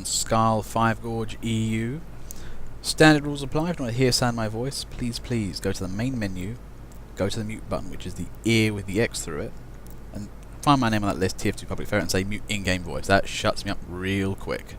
on Skull 5Gorge EU. Standard rules apply. If you want to hear sound my voice, please go to the main menu, go to the mute button, which is the ear with the X through it, and find my name on that list, TF2 Public Ferret, and say mute in-game voice. That shuts me up real quick.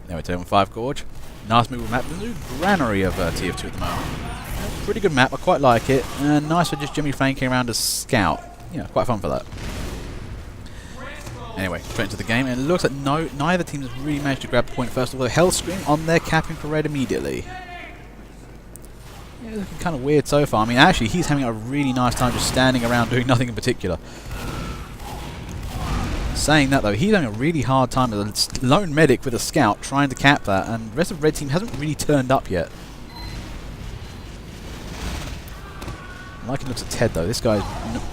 Anyway, today on 5Gorge. Nice movable map. The new granary of TF2 at the moment. Pretty good map, I quite like it. And nice for just Jimmy flanking around as scout. Yeah, quite fun for that. Anyway, straight into the game, and it looks like neither team has really managed to grab the point first, although Hellscream on their capping for red immediately. Yeah, looking kind of weird so far. I mean, actually, he's having a really nice time just standing around doing nothing in particular. Saying that, though, he's having a really hard time as a lone medic with a scout trying to cap that, and the rest of the red team hasn't really turned up yet. I like it looks at Ted, though. This guy's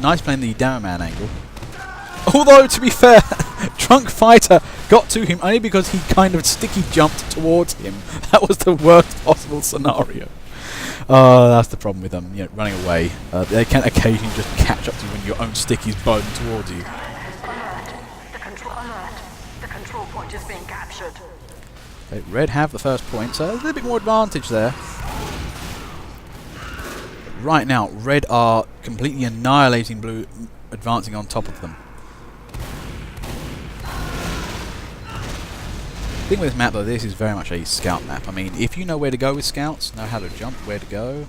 nice playing the down man angle. Although, to be fair, Drunk Fighter got to him only because he kind of sticky jumped towards him. That was the worst possible scenario. That's the problem with them, you know, running away. They can occasionally just catch up to you when your own sticky's blown towards you. The control point is being captured. Okay, red have the first point, so a little bit more advantage there. But right now, red are completely annihilating blue, advancing on top of them. The thing with this map, though, this is very much a scout map. I mean, if you know where to go with scouts, know how to jump, where to go,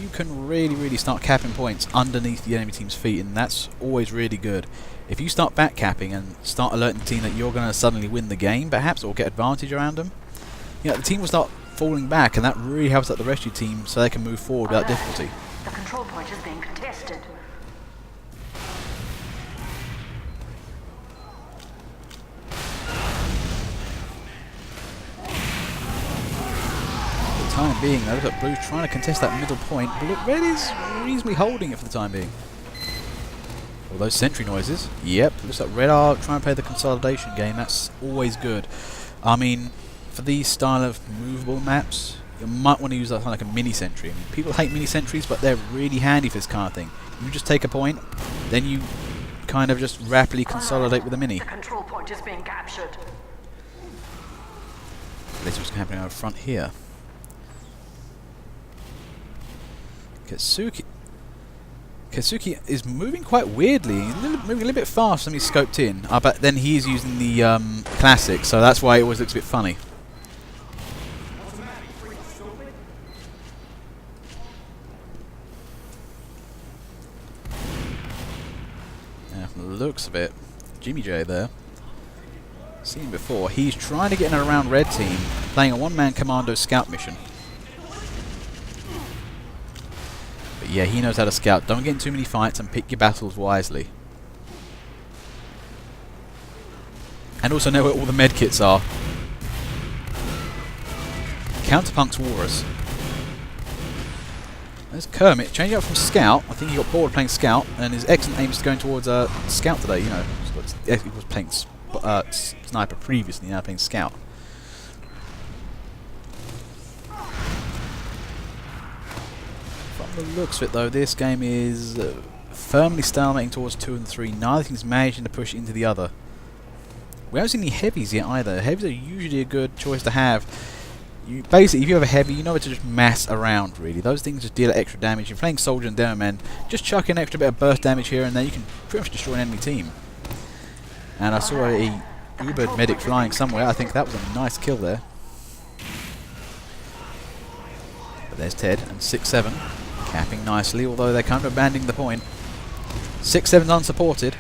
you can really start capping points underneath the enemy team's feet, and that's always really good. If you start back capping and start alerting the team that you're going to suddenly win the game, perhaps, or get advantage around them, you know, the team will start falling back, and that really helps out the rest of your team so they can move forward without difficulty. The control point is being contested. Time being, though, look at Blue's trying to contest that middle point, but look, red is reasonably holding it for the time being. All those sentry noises, yep, looks like red are trying to play the consolidation game. That's always good. I mean, for these style of movable maps, you might want to use like a mini sentry. I mean, people hate mini sentries, but they're really handy for this kind of thing. You just take a point, then you kind of just rapidly consolidate with a mini. The control point is being captured. Let's see what's happening over front here. Katsuki is moving quite weirdly. He's moving a little bit fast when he's scoped in. But then he's using the classic, so that's why it always looks a bit funny. Yeah, from the looks of it, Jimmy J there. Seen him before. He's trying to get in and around red team, playing a one-man commando scout mission. Yeah, he knows how to scout. Don't get in too many fights and pick your battles wisely. And also know where all the medkits are. Counterpunks Walrus. There's Kermit, changing up from scout. I think he got bored playing scout, and his excellent aim is going towards scout today. You know, he was playing sniper previously, now playing scout. From the looks of it, though, this game is firmly stalemating towards 2 and 3. Neither team's managing to push into the other. We haven't seen any heavies yet either. Heavies are usually a good choice to have. Basically, if you have a heavy, you know where to just mass around, really. Those things just deal extra damage. If you're playing soldier and demo men, just chuck in an extra bit of burst damage here and there, you can pretty much destroy an enemy team. And I saw a Uber medic flying somewhere. I think that was a nice kill there. But there's Ted and 6-7. Capping nicely, although they're kind of abandoning the point. 6-7's unsupported.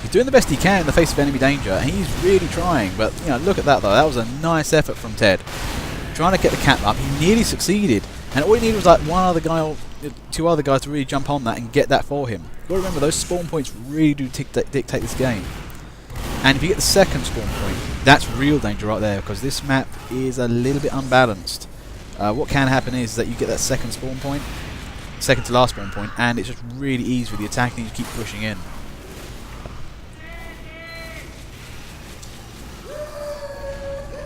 He's doing the best he can in the face of enemy danger, and he's really trying. But you know, look at that though. That was a nice effort from Ted, trying to get the cap up. He nearly succeeded, and all he needed was like one other guy or 2 other guys to really jump on that and get that for him. You've got to remember, those spawn points really do dictate this game. And if you get the second spawn point, that's real danger right there, because this map is a little bit unbalanced. What can happen is that you get that second spawn point, second to last spawn point, and it's just really easy with the attack, and you keep pushing in.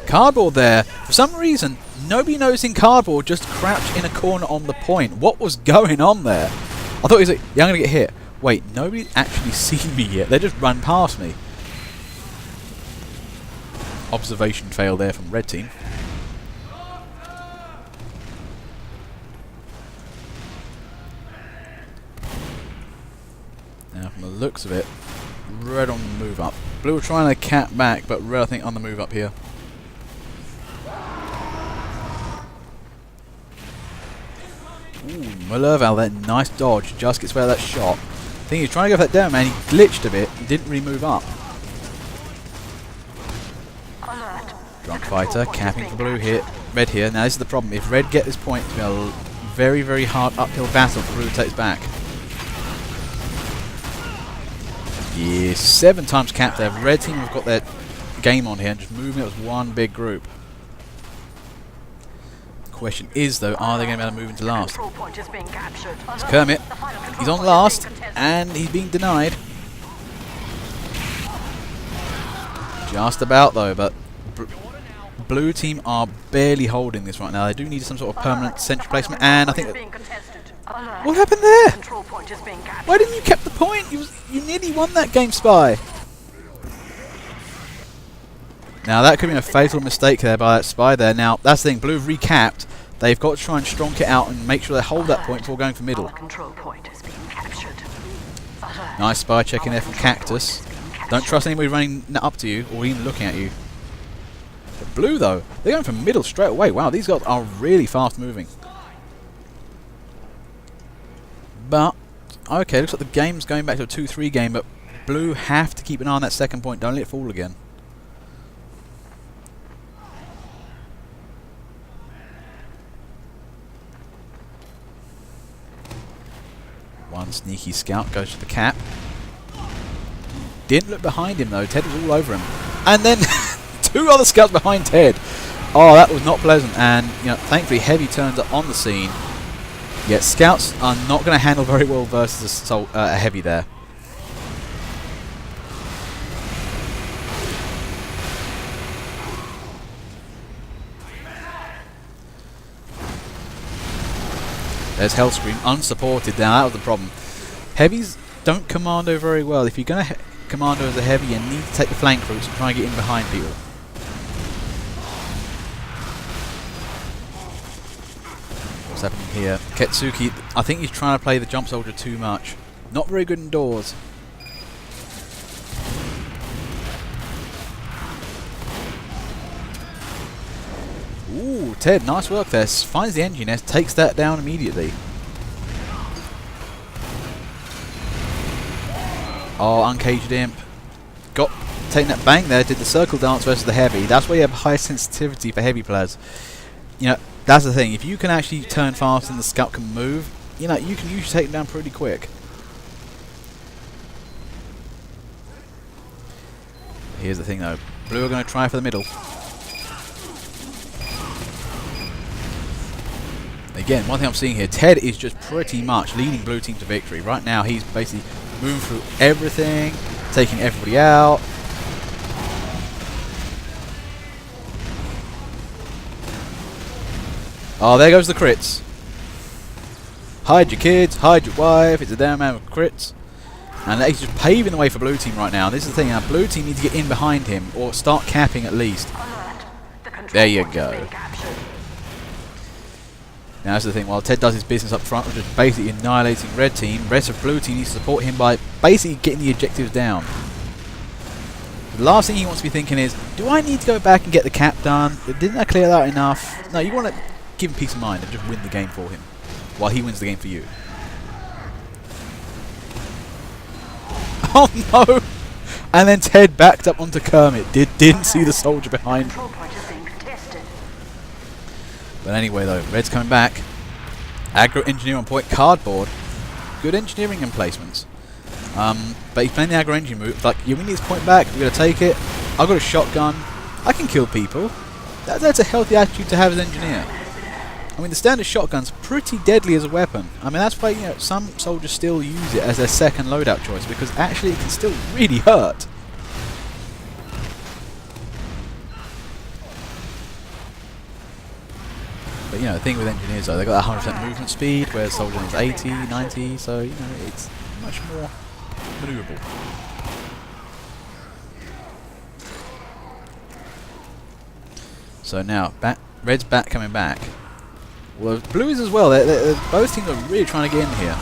Cardboard there. For some reason, nobody noticing Cardboard just crouched in a corner on the point. What was going on there? I thought he was like, yeah, I'm going to get hit. Wait, nobody's actually seen me yet. They just run past me. observation fail there from red team. Now from the looks of it, red on the move up. Blue are trying to cap back, but red I think on the move up here. Ooh, Mullerval, that nice dodge, just gets away with that shot. I think he's trying to go for that down man, he glitched a bit, he didn't really move up. Drunk fighter, capping for blue here, red here. Now this is the problem, if red get this point, it's going to be a very, very hard uphill battle for blue to take back. Yeah, 7 times capped there. Red team have got their game on here and just moving it as one big group. Question is though, are they going to be able to move into last? It's Kermit. He's on last and he's being denied. Just about though, but blue team are barely holding this right now. They do need some sort of permanent sentry placement, and I think what happened there? Why didn't you keep the point? You nearly won that game, Spy. Now that could have been a fatal mistake there by that Spy there. Now that's the thing, blue have recapped. They've got to try and stronk it out and make sure they hold that point before going for middle. Nice Spy checking there from Cactus. Don't trust anybody running up to you or even looking at you. But blue though, they're going for middle straight away. Wow, these guys are really fast moving. But, okay, looks like the game's going back to a 2-3 game, but blue have to keep an eye on that second point. Don't let it fall again. One sneaky scout goes to the cap. Didn't look behind him though. Ted was all over him. And then 2 other scouts behind Ted. Oh, that was not pleasant. And, you know, thankfully Heavy turns up on the scene. Yet scouts are not going to handle very well versus a Heavy there. There's Hellscream, unsupported. Now that was the problem. Heavies don't commando very well. If you're going to commando as a Heavy, you need to take the flank routes and try and get in behind people. What's happening here? Ketsuki, I think he's trying to play the jump soldier too much. Not very good indoors. Ooh, Ted, nice work there. Finds the engine nest, takes that down immediately. Oh, uncaged imp. Got taking that bang there, did the circle dance versus the Heavy. That's where you have high sensitivity for Heavy players. You know, that's the thing. If you can actually turn fast and the scout can move, you know, you can usually take them down pretty quick. Here's the thing though. Blue are going to try for the middle. Again, one thing I'm seeing here, Ted is just pretty much leading blue team to victory. Right now he's basically moving through everything, taking everybody out. Oh, there goes the crits. Hide your kids, hide your wife, it's a damn man with crits. And he's just paving the way for blue team right now. This is the thing, now blue team needs to get in behind him, or start capping at least. There you go. Now that's the thing, while Ted does his business up front, which is basically annihilating red team, rest of blue team needs to support him by basically getting the objectives down. The last thing he wants to be thinking is, do I need to go back and get the cap done? Didn't I clear that enough? No, you want to give him peace of mind and just win the game for him, while he wins the game for you. Oh no! And then Ted backed up onto Kermit. Didn't see the soldier behind him. But anyway though, red's coming back. Aggro engineer on point, cardboard. Good engineering emplacements. But he's playing the aggro engine move. Like, yeah, we need this point back, we're going to take it. I've got a shotgun. I can kill people. That's a healthy attitude to have as engineer. I mean, the standard shotgun's pretty deadly as a weapon. I mean, that's why, you know, some soldiers still use it as their second loadout choice, because actually it can still really hurt. But, you know, the thing with engineers though, they've got that 100% movement speed, whereas soldier is 80, 90, so, you know, it's much more maneuverable. So now, Red's back coming back. Well, Blue is as well. Both teams are really trying to get in here.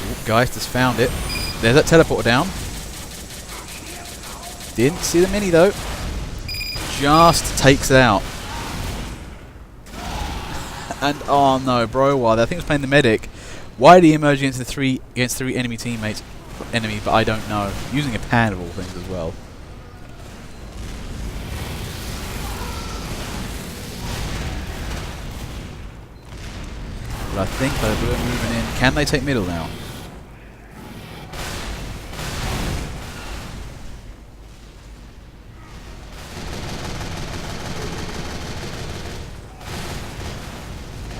Ooh, Geist has found it. There's that teleporter down. Didn't see the mini though. Just takes it out. And oh no, bro, I think he was playing the medic. Why did he emerge against three enemy teammates? But I don't know. Using a pan of all things as well. But I think they're moving in. Can they take middle now?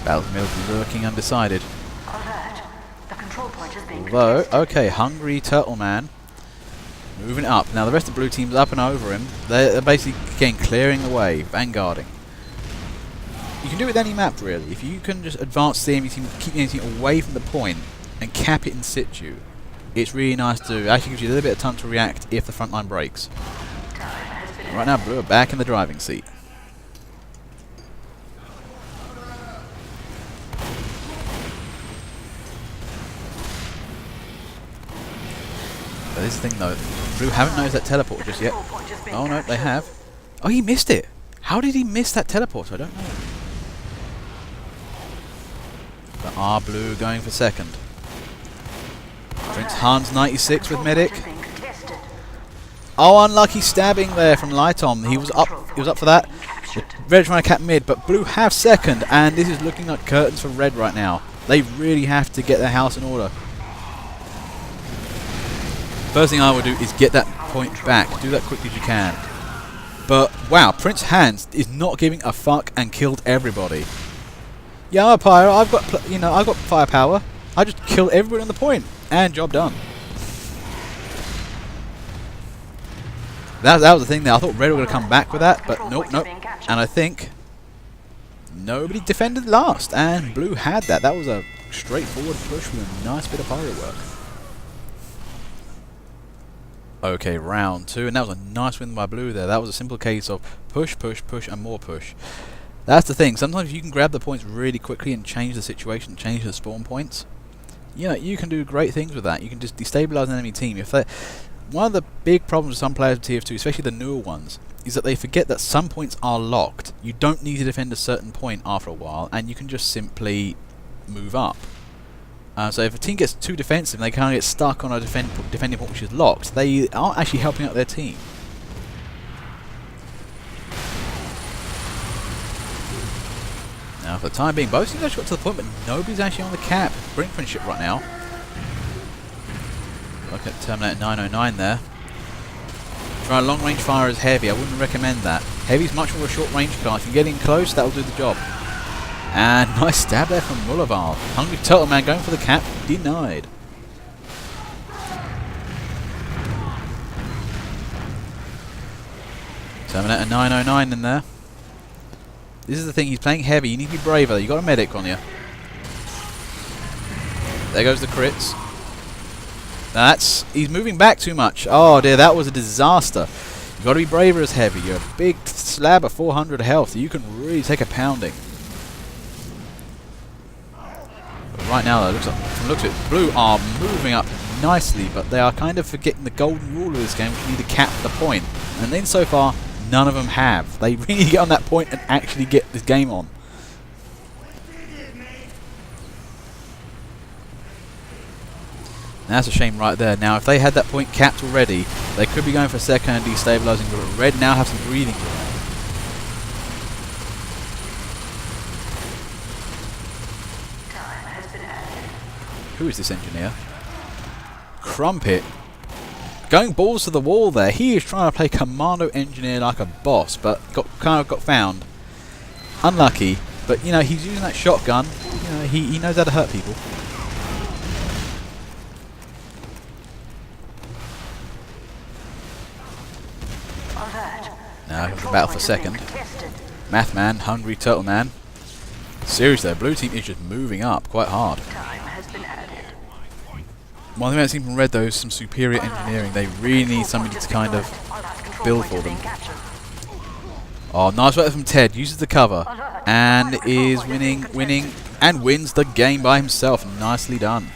Battlefield lurking undecided. Alert. The control point is being Although, contested. okay, Hungry Turtle Man moving up. Now the rest of the blue team's up and over him. They're basically again clearing the way, vanguarding. You can do it with any map really. If you can just advance the enemy team, keep the enemy team away from the point and cap it in situ, it's really nice to do. It actually gives you a little bit of time to react if the front line breaks. Right now Blue are back in the driving seat. But this is the thing though, Blue haven't noticed that teleport just yet. Oh no, they have. Oh, he missed it. How did he miss that teleport? I don't know. But are Blue going for second? Prince Hans 96 with medic. Oh, unlucky stabbing there from Lightom. He was up for that. Red trying to cap mid, but Blue have second, and this is looking like curtains for Red right now. They really have to get their house in order. First thing I would do is get that point back. Do that quickly as you can. But wow, Prince Hans is not giving a fuck and killed everybody. Yeah, I'm a pyro. I've got I've got firepower. I just kill everybody on the point, and job done. That was the thing there. I thought Red were going to come back with that, but nope. And I think nobody defended last, and Blue had that. That was a straightforward push with a nice bit of pyro work. Okay, round 2, and that was a nice win by Blue there. That was a simple case of push, push, push, and more push. That's the thing. Sometimes you can grab the points really quickly and change the situation, change the spawn points. You know, you can do great things with that. You can just destabilize an enemy team. One of the big problems with some players in TF2, especially the newer ones, is that they forget that some points are locked. You don't need to defend a certain point after a while, and you can just simply move up. So if a team gets too defensive and they kind of get stuck on a defending point which is locked, they aren't actually helping out their team. Now for the time being, both teams actually got to the point, but nobody's actually on the cap. Brinkmanship right now. Look at Terminator 909 there. Try a long range fire as Heavy. I wouldn't recommend that. Heavy's much more a short range class. If you get in close, that'll do the job. And nice stab there from Boulevard. Hungry Turtle Man going for the cap. Denied. Terminator 909 in there. This is the thing. He's playing heavy. You need to be braver. You got a medic on you. There goes the crits. Now he's moving back too much. Oh dear, that was a disaster. You've got to be braver as Heavy. You're a big slab of 400 health. You can really take a pounding. Right now, though, from the looks of it, Blue are moving up nicely, but they are kind of forgetting the golden rule of this game, which you need to cap the point. And then so far, none of them have. They really need to get on that point and actually get this game on. And that's a shame right there. Now, if they had that point capped already, they could be going for second and destabilizing, but Red now have some breathing room. Who is this engineer? Crumpet. Going balls to the wall there. He is trying to play commando engineer like a boss, but kind of got found. Unlucky, but you know, he's using that shotgun. You know, he knows how to hurt people. Now the battle for second. Mathman, Hungry Turtle Man. Seriously, the blue team is just moving up quite hard. One thing I've seen from Red though is some superior engineering. They really need somebody to kind of build for them. Oh, nice work from Ted. Uses the cover and is winning, and wins the game by himself. Nicely done.